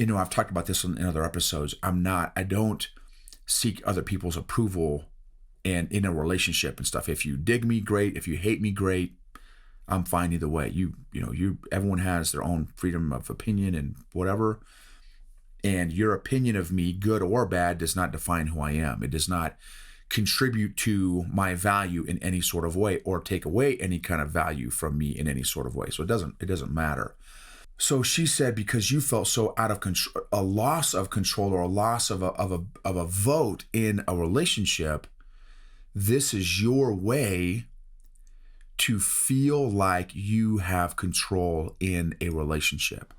I've talked about this in other episodes. I don't seek other people's approval and in a relationship and stuff. If you dig me, great. If you hate me, great. I'm fine either way. Everyone has their own freedom of opinion and whatever. And your opinion of me, good or bad, does not define who I am. It does not contribute to my value in any sort of way or take away any kind of value from me in any sort of way. So it doesn't matter. So she said, because you felt so out of control, a loss of control or a loss of a vote in a relationship, this is your way to feel like you have control in a relationship.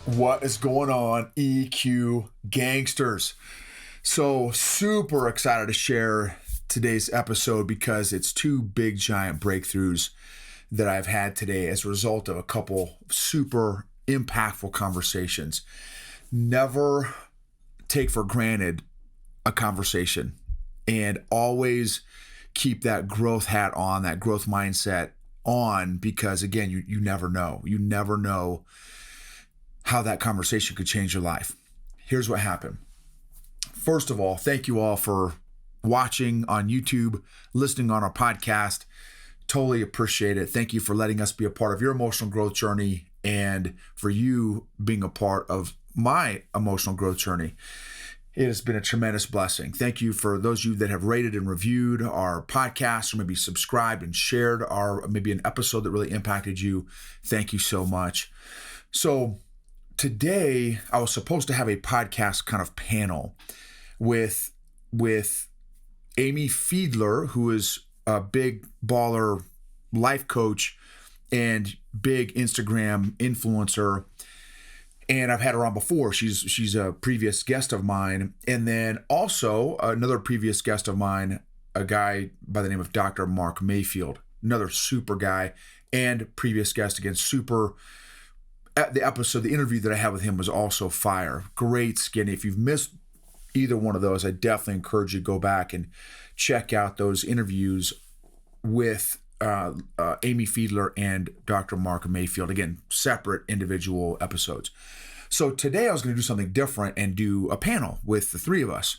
What is going on, EQ gangsters? So super excited to share today's episode because it's two big giant breakthroughs that I've had today as a result of a couple super impactful conversations. Never take for granted a conversation, and always keep that growth hat on, that growth mindset on, because again, you never know. You never know how that conversation could change your life. Here's what happened. First of all, thank you all for watching on YouTube, listening on our podcast. Totally appreciate it. Thank you for letting us be a part of your emotional growth journey and for you being a part of my emotional growth journey. It has been a tremendous blessing. Thank you for those of you that have rated and reviewed our podcast, or maybe subscribed and shared maybe an episode that really impacted you. Thank you so much. So today, I was supposed to have a podcast kind of panel with Amy Fiedler, who is a big baller life coach and big Instagram influencer. And I've had her on before. She's a previous guest of mine. And then also another previous guest of mine, a guy by the name of Dr. Mark Mayfield, another super guy, and previous guest, again, super. The interview that I had with him was also fire. Great skinny. If you've missed either one of those, I definitely encourage you to go back and check out those interviews with Amy Fiedler and Dr. Mark Mayfield. Again, separate individual episodes. So today I was going to do something different and do a panel with the three of us,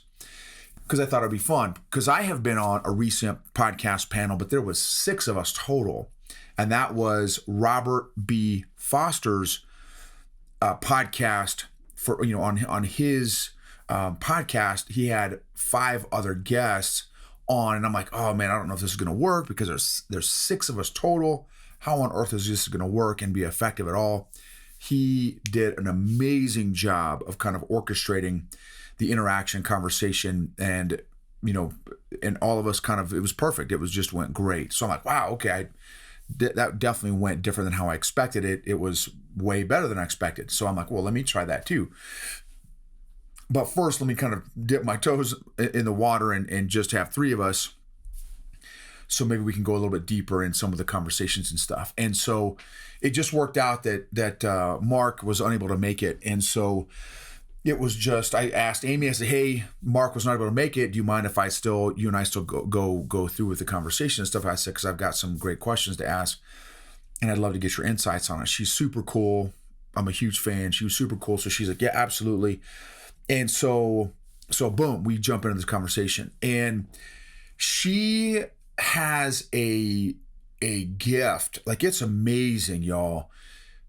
because I thought it'd be fun. Because I have been on a recent podcast panel, but there was 6 of us total. And that was Robert B. Foster's podcast. On his podcast, he had 5 other guests on, and I'm like, oh man, I don't know if this is going to work because there's 6 of us total. How on earth is this going to work and be effective at all? He did an amazing job of kind of orchestrating the interaction, conversation, and and all of us it was perfect. It went great. So I'm like, wow, okay, that definitely went different than how I expected it. It was way better than I expected. So I'm like, well, let me try that too. But first, let me kind of dip my toes in the water and just have 3 of us. So maybe we can go a little bit deeper in some of the conversations and stuff. And so it just worked out that Mark was unable to make it. And so it was just, I asked Amy, I said, hey, Mark was not able to make it. Do you mind if you and I still go through with the conversation and stuff? I said, because I've got some great questions to ask and I'd love to get your insights on it. She's super cool. I'm a huge fan. She was super cool. So she's like, yeah, absolutely. And so boom, we jump into this conversation, and she has a gift. Like, it's amazing, y'all.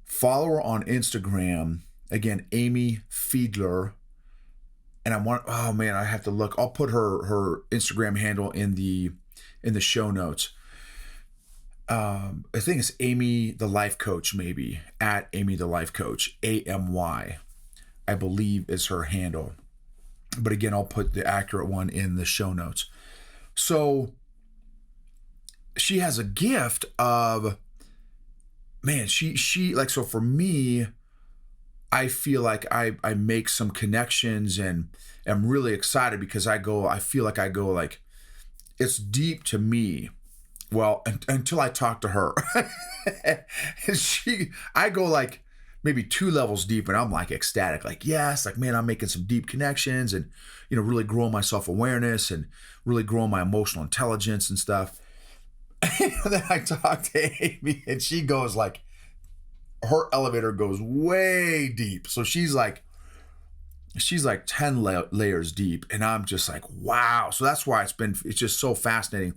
Follow her on Instagram. Again, Amy Fiedler. And I have to look. I'll put her Instagram handle in the show notes. I think it's Amy the Life Coach, maybe, at Amy the Life Coach, AMY, I believe is her handle. But again, I'll put the accurate one in the show notes. So she has a gift of, man, she like, so for me, I feel like I make some connections and am really excited because I feel like I go like it's deep to me. Well, until I talk to her. And I go like maybe 2 levels deep and I'm like ecstatic, like, yes, like, man, I'm making some deep connections and, really growing my self-awareness and really growing my emotional intelligence and stuff. And then I talk to Amy and she goes like, her elevator goes way deep. So she's like 10 layers deep. And I'm just like, wow. So that's why it's just so fascinating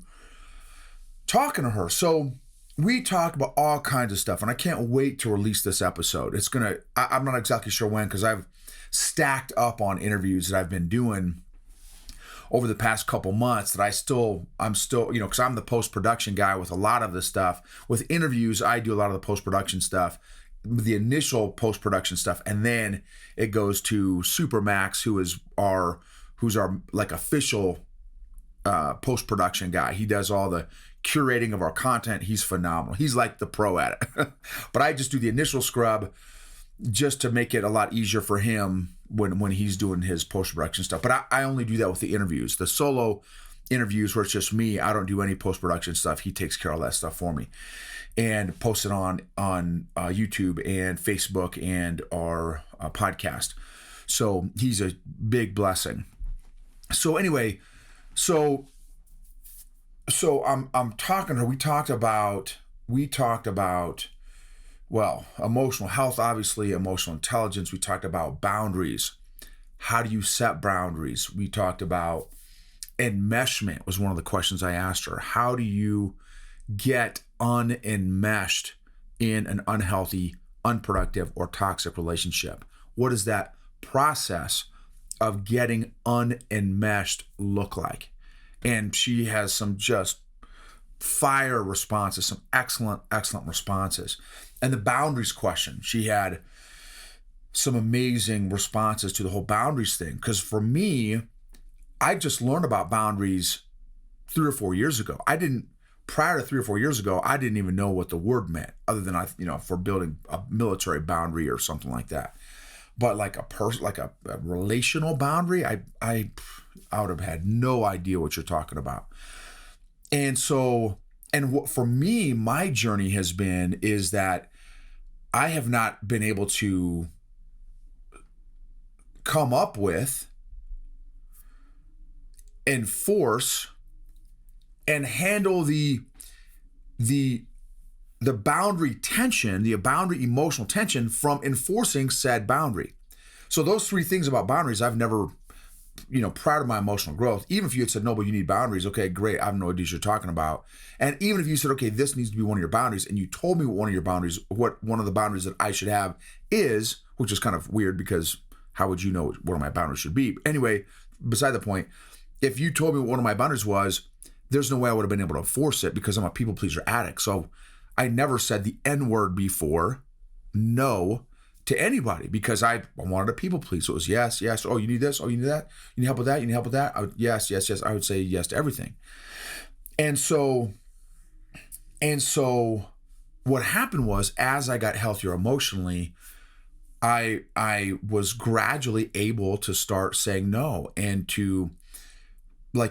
talking to her. So we talk about all kinds of stuff and I can't wait to release this episode. I'm not exactly sure when, because I've stacked up on interviews that I've been doing over the past couple months that I'm still, because I'm the post-production guy with a lot of this stuff. With interviews, I do a lot of the post-production stuff, the initial post-production stuff, and then it goes to Supermax, who's our like official post-production guy. He does all the curating of our content. He's phenomenal. He's like the pro at it. But I just do the initial scrub just to make it a lot easier for him when he's doing his post-production stuff. But I only do that with the interviews. The solo interviews where it's just me, I don't do any post-production stuff. He takes care of all that stuff for me and posts it on YouTube and Facebook and our podcast. So he's a big blessing. So anyway, so I'm talking to her. We talked about, well, emotional health, obviously, emotional intelligence. We talked about boundaries. How do you set boundaries? We talked about enmeshment was one of the questions I asked her. How do you get unenmeshed in an unhealthy, unproductive, or toxic relationship? What does that process of getting unenmeshed look like? And she has some just fire responses, some excellent responses. And the boundaries question, she had some amazing responses to the whole boundaries thing. Because for me, I just learned about boundaries 3 or 4 years ago. Prior to 3 or 4 years ago, I didn't even know what the word meant, other than for building a military boundary or something like that. But like a relational boundary, I would have had no idea what you're talking about. And so, what for me, my journey has been is that I have not been able to come up with, enforce, and handle the boundary tension, the boundary emotional tension from enforcing said boundary. So those 3 things about boundaries, I've never, prior to my emotional growth, even if you had said, no, but you need boundaries, okay, great, I have no idea what you're talking about. And even if you said, okay, this needs to be one of your boundaries, and you told me what one of the boundaries that I should have is, which is kind of weird because how would you know what my boundaries should be? But anyway, beside the point, if you told me what one of my boundaries was, there's no way I would have been able to enforce it because I'm a people pleaser addict. So I never said the N word before no to anybody because I wanted a people please. So it was yes. Oh, you need this. Oh, you need that. You need help with that. You need help with that. Yes. I would say yes to everything. And so what happened was, as I got healthier emotionally, I was gradually able to start saying no, and to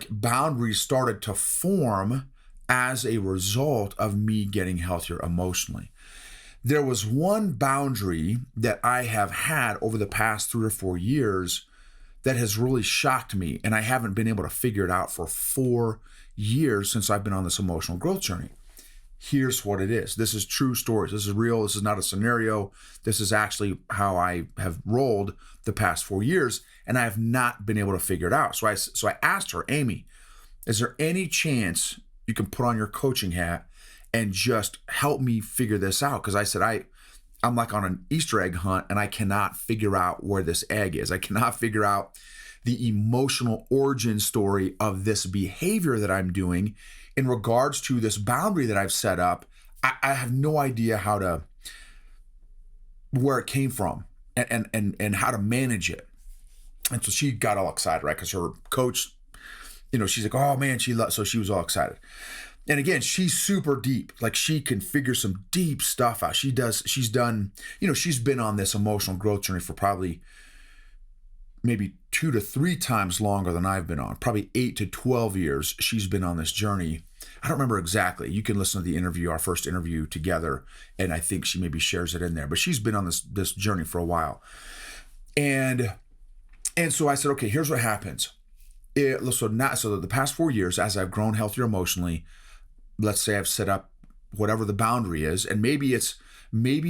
boundaries started to form as a result of me getting healthier emotionally. There was one boundary that I have had over the past 3 or 4 years that has really shocked me, and I haven't been able to figure it out for 4 years since I've been on this emotional growth journey. Here's what it is. This is true stories. This is real. This is not a scenario. This is actually how I have rolled the past 4 years, and I have not been able to figure it out. So I asked her, Amy, is there any chance you can put on your coaching hat and just help me figure this out? Because I said, I'm like on an Easter egg hunt, and I cannot figure out where this egg is. I cannot figure out the emotional origin story of this behavior that I'm doing in regards to this boundary that I've set up. I have no idea where it came from and how to manage it. And so she got all excited, right? Because her coach, she's like, oh man, so she was all excited. And again, she's super deep. Like, she can figure some deep stuff out. She's been on this emotional growth journey for probably maybe 2 to 3 times longer than I've been on, probably 8 to 12 years. She's been on this journey. I don't remember exactly. You can listen to the interview, our first interview together, and I think she maybe shares it in there. But she's been on this journey for a while. And so I said, okay, here's what happens. So the past 4 years, as I've grown healthier emotionally, let's say I've set up whatever the boundary is, and maybe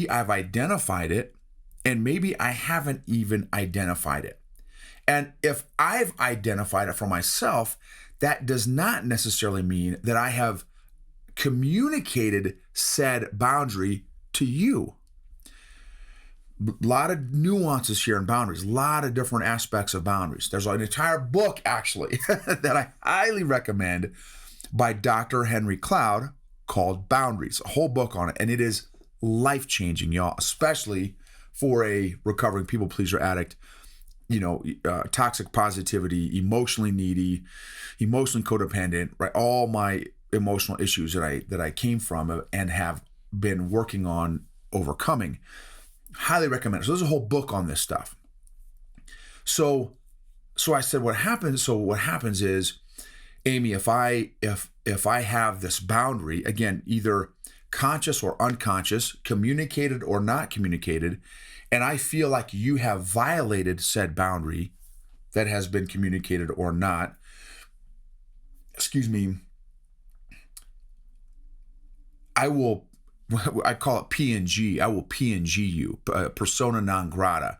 I've identified it, and maybe I haven't even identified it. And if I've identified it for myself, that does not necessarily mean that I have communicated said boundary to you. A lot of nuances here in boundaries, a lot of different aspects of boundaries. There's an entire book, actually, that I highly recommend by Dr. Henry Cloud called Boundaries, a whole book on it. And it is life-changing, y'all, especially for a recovering people pleaser addict, toxic positivity, emotionally needy, emotionally codependent, right? All my emotional issues that I came from and have been working on overcoming. Highly recommend it. So there's a whole book on this stuff. So I said, what happens is, Amy, if I have this boundary, again, either conscious or unconscious, communicated or not communicated, and I feel like you have violated said boundary that has been communicated or not, I call it PNG. I will PNG you, persona non grata.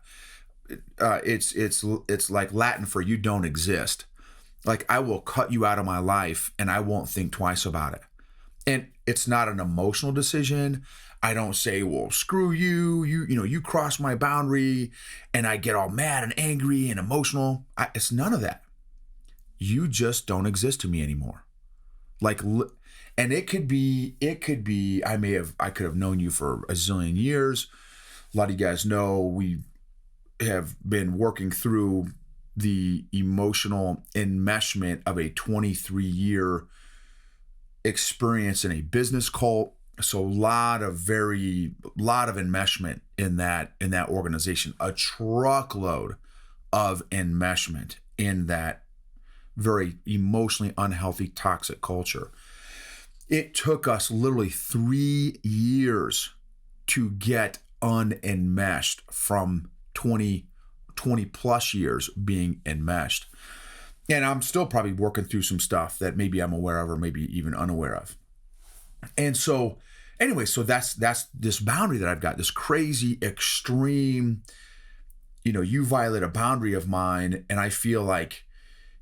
It's like Latin for you don't exist. Like, I will cut you out of my life and I won't think twice about it. And it's not an emotional decision. I don't say, well, screw you. You cross my boundary, and I get all mad and angry and emotional. It's none of that. You just don't exist to me anymore. And it could be, I could have known you for a zillion years. A lot of you guys know we have been working through the emotional enmeshment of a 23-year experience in a business cult. So a lot of enmeshment in that organization, a truckload of enmeshment in that very emotionally unhealthy, toxic culture. It took us literally 3 years to get unenmeshed from 20 plus years being enmeshed. And I'm still probably working through some stuff that maybe I'm aware of or maybe even unaware of. And so anyway, so that's this boundary that I've got, this crazy, extreme, you violate a boundary of mine, and I feel like,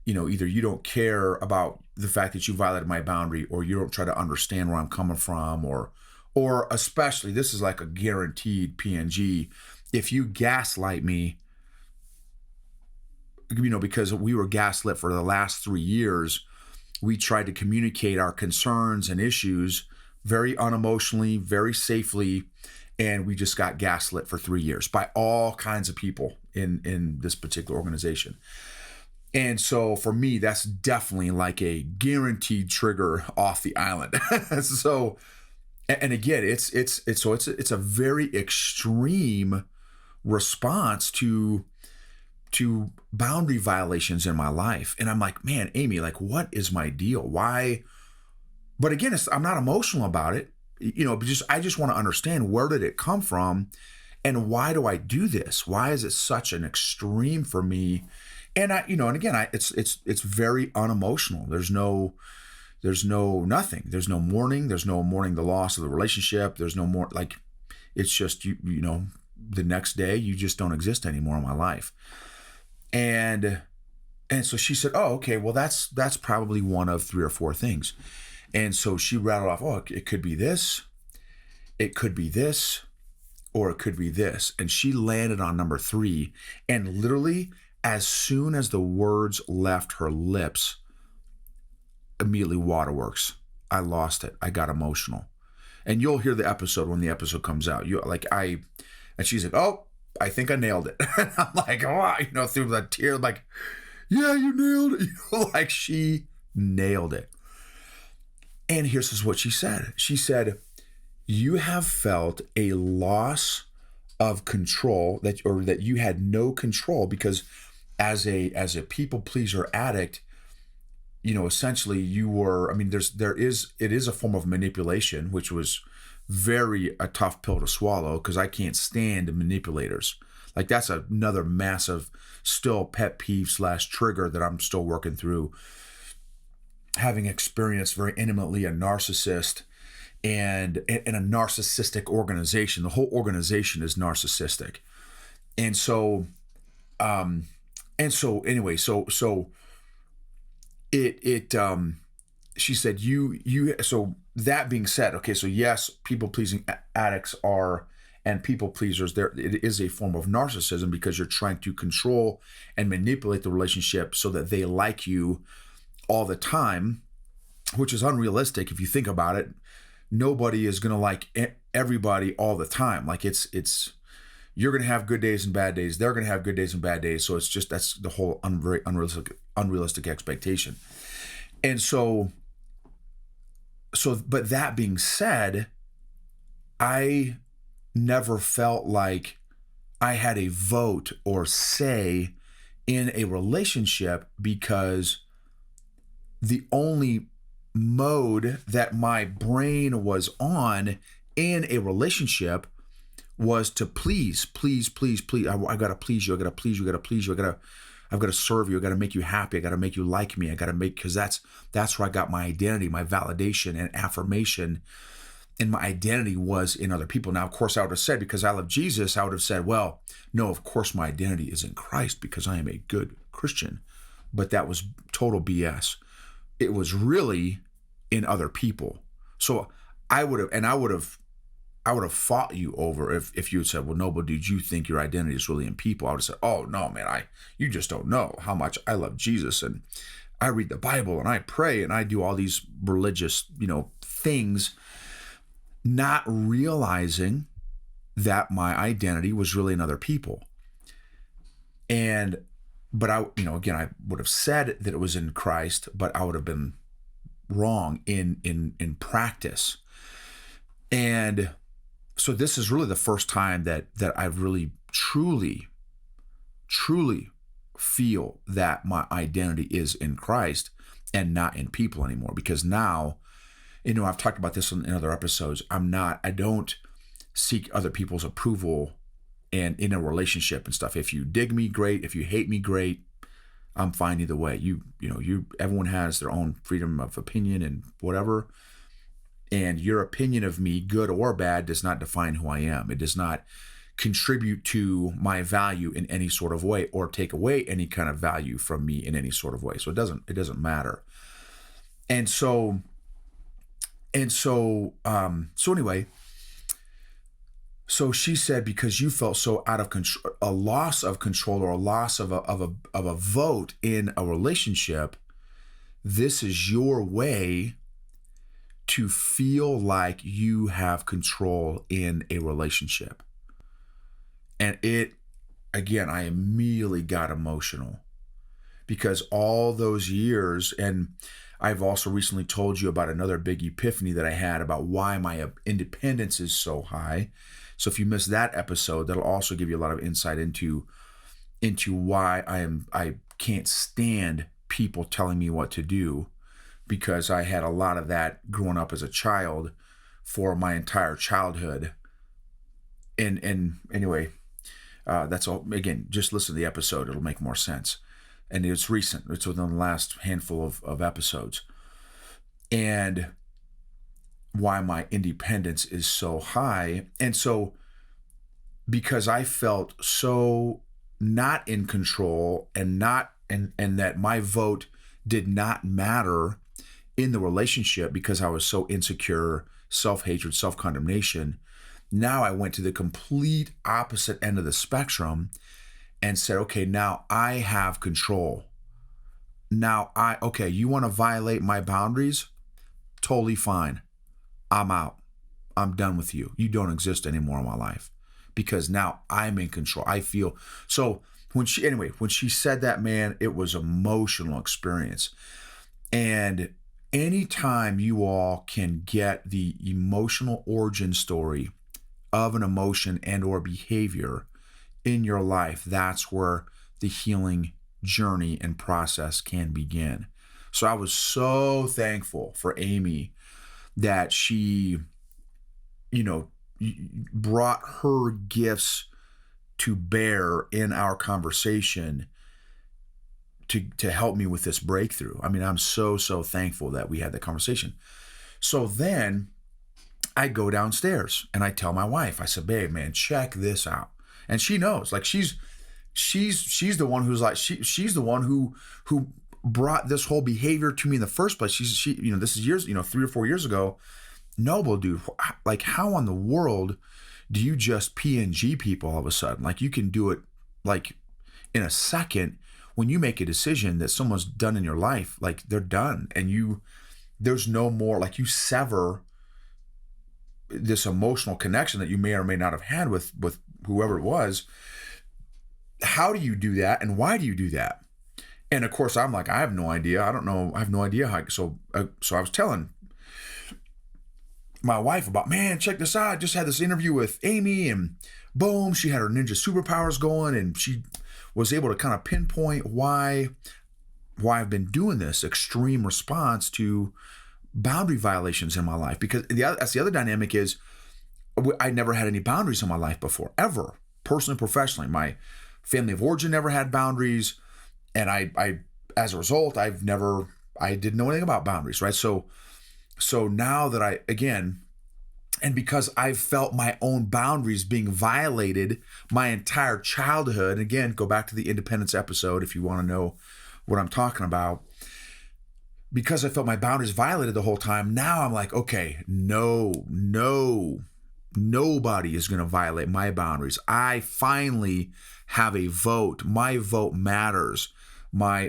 either you don't care about the fact that you violated my boundary, or you don't try to understand where I'm coming from, or especially, this is like a guaranteed PNG, if you gaslight me, because we were gaslit for the last 3 years, we tried to communicate our concerns and issues very unemotionally, very safely, and we just got gaslit for 3 years by all kinds of people in this particular organization. And so for me, that's definitely like a guaranteed trigger off the island. So, and again, it's a very extreme response to boundary violations in my life. And I'm like, man, Amy, like, what is my deal? Why? But again, I'm not emotional about it. I just want to understand, where did it come from, and why do I do this? Why is it such an extreme for me? And it's very unemotional. There's no nothing. There's no mourning. There's no mourning the loss of the relationship. There's no more, like, it's just, the next day you just don't exist anymore in my life. And so she said, oh, okay, well, that's probably one of 3 or 4 things. And so she rattled off, oh, it could be this, it could be this, or it could be this. And she landed on number 3. And literally, as soon as the words left her lips, immediately waterworks. I lost it. I got emotional. And you'll hear the episode when the episode comes out. And she's like, oh, I think I nailed it. And I'm like, oh, through the tear, like, yeah, you nailed it. Like, she nailed it. And here's what she said. She said, you have felt a loss of control, that you had no control, because as a people pleaser addict, essentially you were, it is a form of manipulation, which was very a tough pill to swallow because I can't stand manipulators. Like that's another massive still pet peeve / trigger that I'm still working through, having experienced very intimately a narcissist and in a narcissistic organization. The whole organization is narcissistic. And so, anyway, so she said, so that being said, okay, so yes, people pleasing addicts are, and people pleasers, it is a form of narcissism because you're trying to control and manipulate the relationship so that they like you all the time, which is unrealistic if you think about it. Nobody is going to like everybody all the time. Like you're going to have good days and bad days. They're going to have good days and bad days. So it's just, that's the whole unrealistic expectation. And so, but that being said, I never felt like I had a vote or say in a relationship because the only mode that my brain was on in a relationship was to please. I gotta please you. I've got to serve you. I got to make you happy. I got to make you like me. Because that's where I got my identity, my validation and affirmation. And my identity was in other people. Now, of course, I would have said, because I love Jesus, I would have said, well, no, of course, my identity is in Christ because I am a good Christian. But that was total BS. It was really in other people. So I would have fought you over if you had said, well, no, but dude, you think your identity is really in people. I would have said, oh no, man, you just don't know how much I love Jesus, and I read the Bible and I pray and I do all these religious, things, not realizing that my identity was really in other people. But again, I would have said that it was in Christ, but I would have been wrong in practice. And so this is really the first time that I've really truly feel that my identity is in Christ and not in people anymore. Because now, I've talked about this in other episodes. I don't seek other people's approval and in a relationship and stuff. If you dig me, great. If you hate me, great. I'm fine either way. Everyone has their own freedom of opinion and whatever. And your opinion of me, good or bad, does not define who I am. It does not contribute to my value in any sort of way or take away any kind of value from me in any sort of way. So it doesn't matter. So anyway, so she said, because you felt so out of control, a loss of control or a loss of a vote in a relationship, this is your way to feel like you have control in a relationship. And again, I immediately got emotional because all those years, and I've also recently told you about another big epiphany that I had about why my independence is so high. So if you missed that episode, that'll also give you a lot of insight into why I can't stand people telling me what to do, because I had a lot of that growing up as a child for my entire childhood. And anyway, that's all. Again, just listen to the episode. It'll make more sense. And it's recent. It's within the last handful of episodes. And why my independence is so high. And so because I felt so not in control and that my vote did not matter in the relationship because I was so insecure, self-hatred, self-condemnation, now I went to the complete opposite end of the spectrum and said, okay, now I have control. Now you want to violate my boundaries? Totally fine. I'm out. I'm done with you. You don't exist anymore in my life because now I'm in control. I feel so when she said that, man, it was an emotional experience. And anytime you all can get the emotional origin story of an emotion and or behavior in your life, that's where the healing journey and process can begin. So I was so thankful for Amy that she, you know, brought her gifts to bear in our conversation to help me with this breakthrough. I mean, I'm so thankful that we had that conversation. So then I go downstairs and I tell my wife, I said, babe, man, check this out. And she knows, like she's the one who's like, she's the one who brought this whole behavior to me in the first place. She, this is years, 3 or 4 years ago. Noble, dude, like how in the world do you just PNG people all of a sudden? Like you can do it like in a second when you make a decision that someone's done in your life, like they're done and there's no more, like you sever this emotional connection that you may or may not have had with whoever it was. How do you do that? And why do you do that? And of course I'm like, I have no idea. I don't know. I have no idea how. So I was telling my wife about, man, check this out. I just had this interview with Amy and boom, she had her ninja superpowers going and she was able to kind of pinpoint why I've been doing this extreme response to boundary violations in my life. Because that's the other dynamic is I never had any boundaries in my life before, ever, personally, professionally. My family of origin never had boundaries. And I as a result, I didn't know anything about boundaries, right? So now that and because I've felt my own boundaries being violated my entire childhood, again, go back to the independence episode if you want to know what I'm talking about. Because I felt my boundaries violated the whole time, now I'm like, okay, nobody is going to violate my boundaries. I finally have a vote. My vote matters. My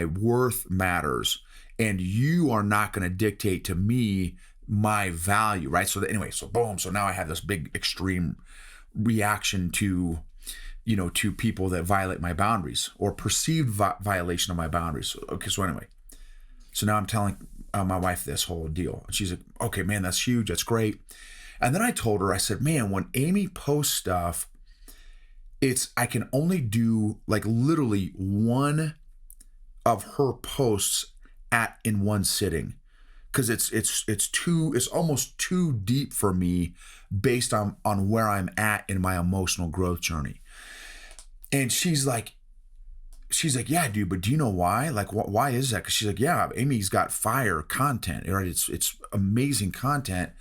worth matters. And you are not going to dictate to me my value, right? So anyway, so boom. So now I have this big extreme reaction to people that violate my boundaries or perceived violation of my boundaries. Okay, so anyway, so now I'm telling my wife this whole deal. And she's like, okay, man, that's huge. That's great. And then I told her, I said, man, when Amy posts stuff, I can only do like literally one of her posts in one sitting. Because it's almost too deep for me based on where I'm at in my emotional growth journey. And she's like, yeah, dude, but do you know why? Like, why is that? Because she's like, yeah, Amy's got fire content, right? It's amazing content.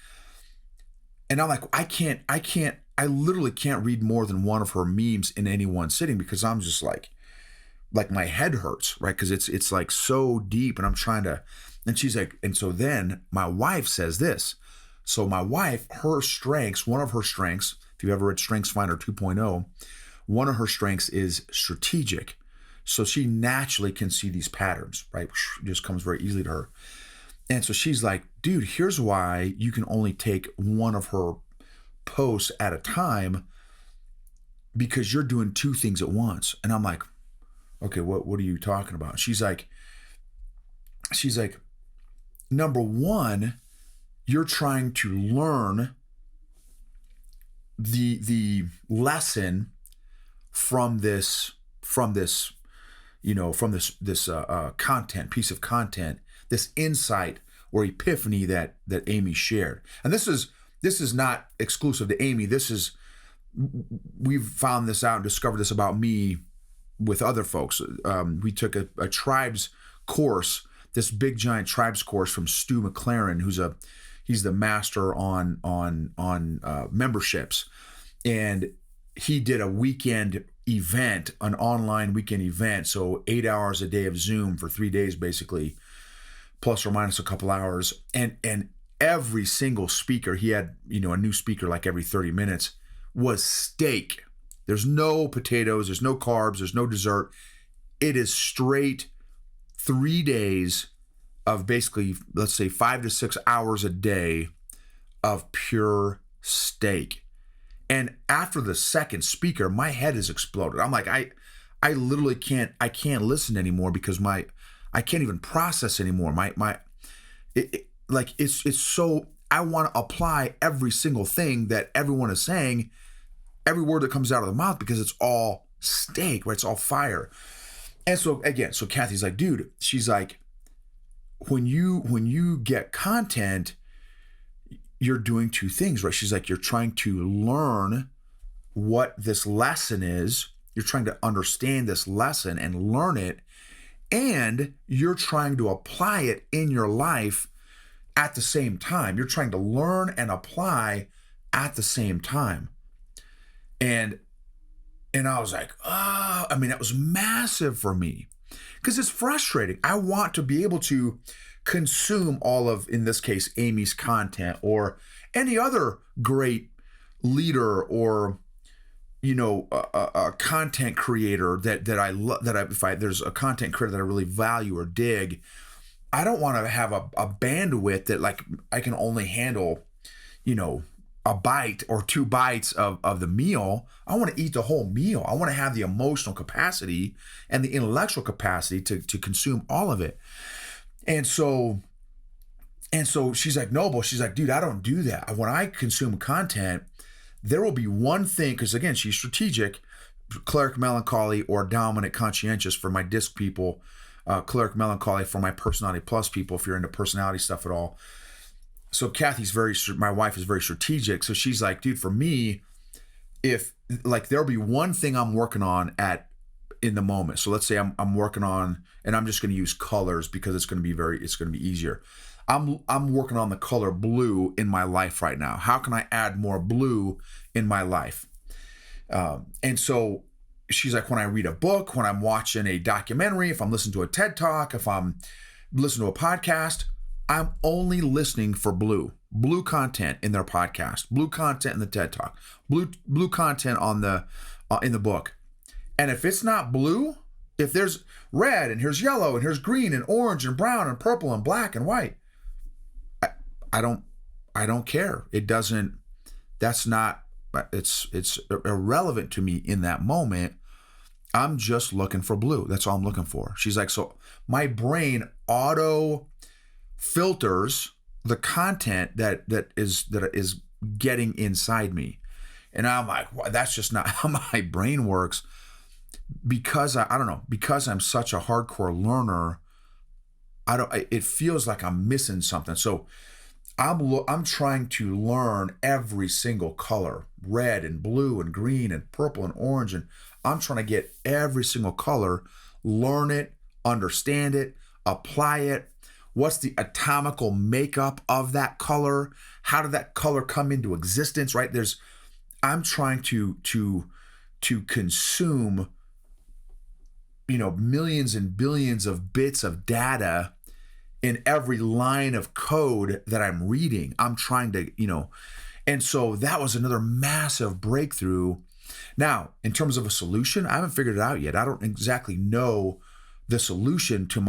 And I'm like, I literally can't read more than one of her memes in any one sitting because I'm just like my head hurts, right? Because it's like so deep and I'm trying to. And she's like, and so then my wife says this. So my wife, one of her strengths, if you've ever read StrengthsFinder 2.0, one of her strengths is strategic. So she naturally can see these patterns, right? It just comes very easily to her. And so she's like, dude, here's why you can only take one of her posts at a time because you're doing two things at once. And I'm like, okay, what are you talking about? She's like, number one, you're trying to learn the lesson from this content, piece of content, this insight or epiphany that Amy shared. And this is not exclusive to Amy. We've found this out and discovered this about me with other folks. We took a tribes course, this big giant tribes course from Stu McLaren, he's the master on memberships. And he did a weekend event, an online weekend event. So 8 hours a day of Zoom for 3 days, basically, plus or minus a couple hours. And every single speaker, he had, a new speaker like every 30 minutes, was steak. There's no potatoes, there's no carbs, there's no dessert. It is straight 3 days of basically, let's say 5 to 6 hours a day of pure steak. And after the second speaker, my head has exploded. I'm like, I literally can't listen anymore because I can't even process anymore. It's so, I want to apply every single thing that everyone is saying, every word that comes out of the mouth, because it's all steak, right? It's all fire. And so again, so Kathy's like, dude, she's like, when you get content, you're doing two things, right? She's like, you're trying to learn what this lesson is. You're trying to understand this lesson and learn it. And you're trying to apply it in your life at the same time. You're trying to learn and apply at the same time. And I was like, oh, I mean, that was massive for me because it's frustrating. I want to be able to consume all of, in this case, Amy's content or any other great leader or, you know, a content creator that I love, if there's a content creator that I really value or dig, I don't want to have a bandwidth that like I can only handle, you know, a bite or 2 bites of the meal. I want to eat the whole meal. I want to have the emotional capacity and the intellectual capacity to consume all of it. And so she's like, no, she's like, dude, I don't do that. When I consume content, there will be one thing, because again, she's strategic, cleric melancholy or dominant conscientious for my disc people, cleric melancholy for my personality plus people, if you're into personality stuff at all. So my wife is very strategic. So she's like, dude, for me, if like there'll be one thing I'm working on in the moment. So let's say I'm working on, and I'm just going to use colors because it's going to be easier. I'm working on the color blue in my life right now. How can I add more blue in my life? And so she's like, when I read a book, when I'm watching a documentary, if I'm listening to a TED Talk, if I'm listening to a podcast, I'm only listening for blue content in their podcast, blue content in the TED Talk, blue content on the in the book. And if it's not blue, if there's red and here's yellow and here's green and orange and brown and purple and black and white, I don't care. It's irrelevant to me in that moment. I'm just looking for blue. That's all I'm looking for. She's like, so my brain auto filters the content that is getting inside me. And I'm like, well, that's just not how my brain works, because I don't know, because I'm such a hardcore learner, it feels like I'm missing something. So I'm trying to learn every single color, red and blue and green and purple and orange. And I'm trying to get every single color, learn it, understand it, apply it. What's the atomical makeup of that color? How did that color come into existence, right? I'm trying to consume, you know, millions and billions of bits of data in every line of code that I'm reading. I'm trying to, you know, and so that was another massive breakthrough. Now, in terms of a solution, I haven't figured it out yet. I don't exactly know the solution to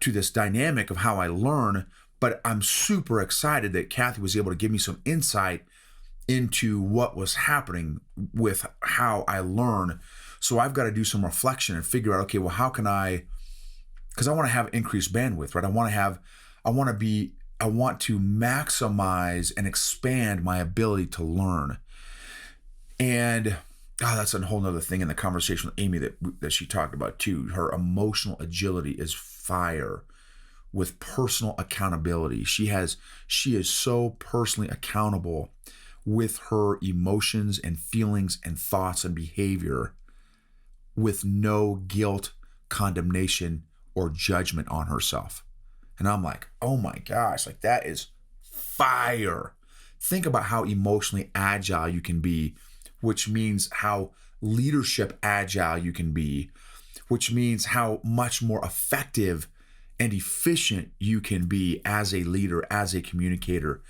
this dynamic of how I learn, but I'm super excited that Kathy was able to give me some insight into what was happening with how I learn. So I've got to do some reflection and figure out, okay, well, how can because I want to have increased bandwidth, right? I want to maximize and expand my ability to learn. And that's a whole nother thing in the conversation with Amy that she talked about too. Her emotional agility is fire with personal accountability. She is so personally accountable with her emotions and feelings and thoughts and behavior with no guilt, condemnation, or judgment on herself. And I'm like, oh my gosh, like that is fire. Think about how emotionally agile you can be, which means how leadership agile you can be, which means how much more effective and efficient you can be as a leader, as a communicator.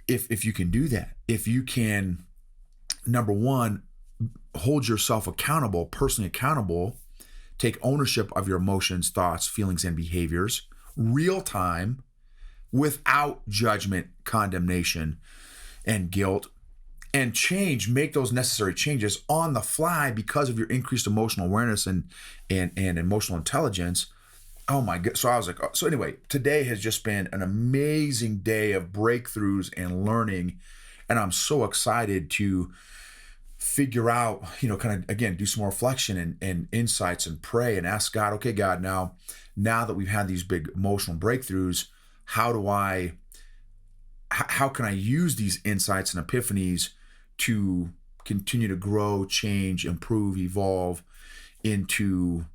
If you can do that, if you can, number one, hold yourself accountable, personally accountable, take ownership of your emotions, thoughts, feelings, and behaviors, real time, without judgment, condemnation, and guilt, and make those necessary changes on the fly because of your increased emotional awareness and emotional intelligence. Oh my God. So I was like, so anyway, today has just been an amazing day of breakthroughs and learning. And I'm so excited to figure out, kind of, again, do some more reflection and insights and pray and ask God, okay, God, now that we've had these big emotional breakthroughs, how can I use these insights and epiphanies to continue to grow, change, improve, evolve into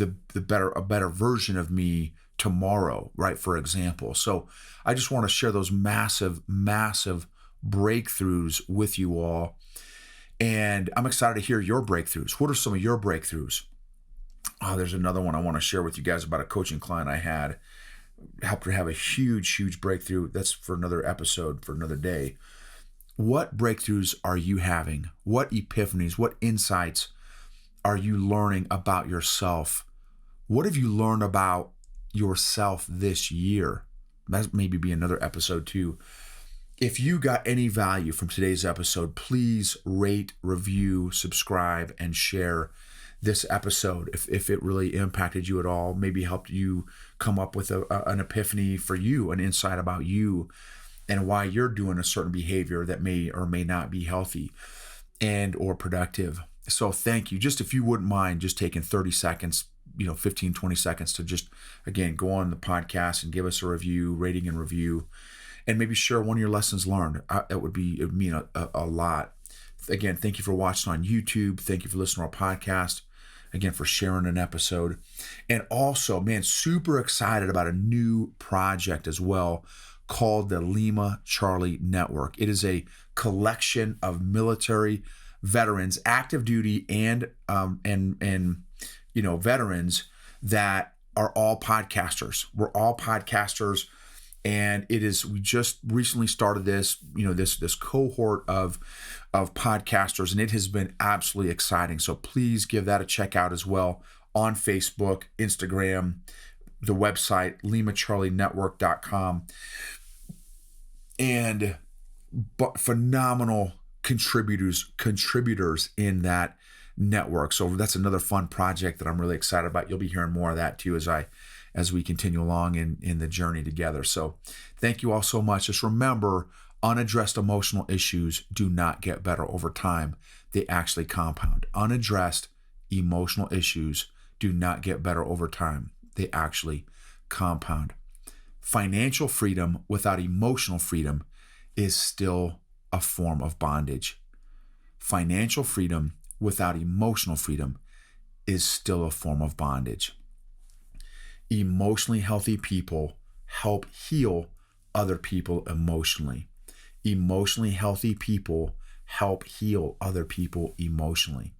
a better version of me tomorrow, right? For example. So I just want to share those massive breakthroughs with you all. And I'm excited to hear your breakthroughs. What are some of your breakthroughs? Oh, there's another one I want to share with you guys about a coaching client I had. Helped her have a huge breakthrough. That's for another episode, for another day. What breakthroughs are you having? What epiphanies, what insights are you learning about yourself? What have you learned about yourself this year? That maybe be another episode too. If you got any value from today's episode, please rate, review, subscribe, and share this episode. If it really impacted you at all, maybe helped you come up with an epiphany for you, an insight about you and why you're doing a certain behavior that may or may not be healthy and or productive. So thank you. Just if you wouldn't mind just taking 30 seconds, 15, 20 seconds to just, again, go on the podcast and give us a review, rating and review, and maybe share one of your lessons learned. It would mean a lot. Again, thank you for watching on YouTube. Thank you for listening to our podcast. Again, for sharing an episode. And also, man, super excited about a new project as well called the Lima Charlie Network. It is a collection of military veterans, active duty and veterans that are all podcasters. We're all podcasters. And we just recently started this cohort of podcasters, and it has been absolutely exciting. So please give that a check out as well on Facebook, Instagram, the website, limacharlienetwork.com. And phenomenal contributors in that network. So that's another fun project that I'm really excited about. You'll be hearing more of that too as we continue along in the journey together. So thank you all so much. Just remember, unaddressed emotional issues do not get better over time. They actually compound. Unaddressed emotional issues do not get better over time. They actually compound. Financial freedom without emotional freedom is still a form of bondage. Financial freedom without emotional freedom is still a form of bondage. Emotionally healthy people help heal other people emotionally. Emotionally healthy people help heal other people emotionally.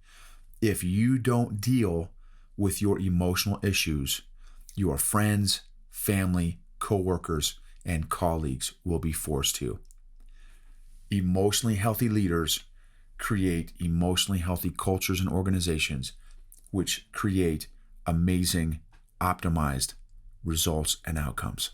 If you don't deal with your emotional issues, your friends, family, coworkers, and colleagues will be forced to. Emotionally healthy leaders create emotionally healthy cultures and organizations, which create amazing, optimized results and outcomes.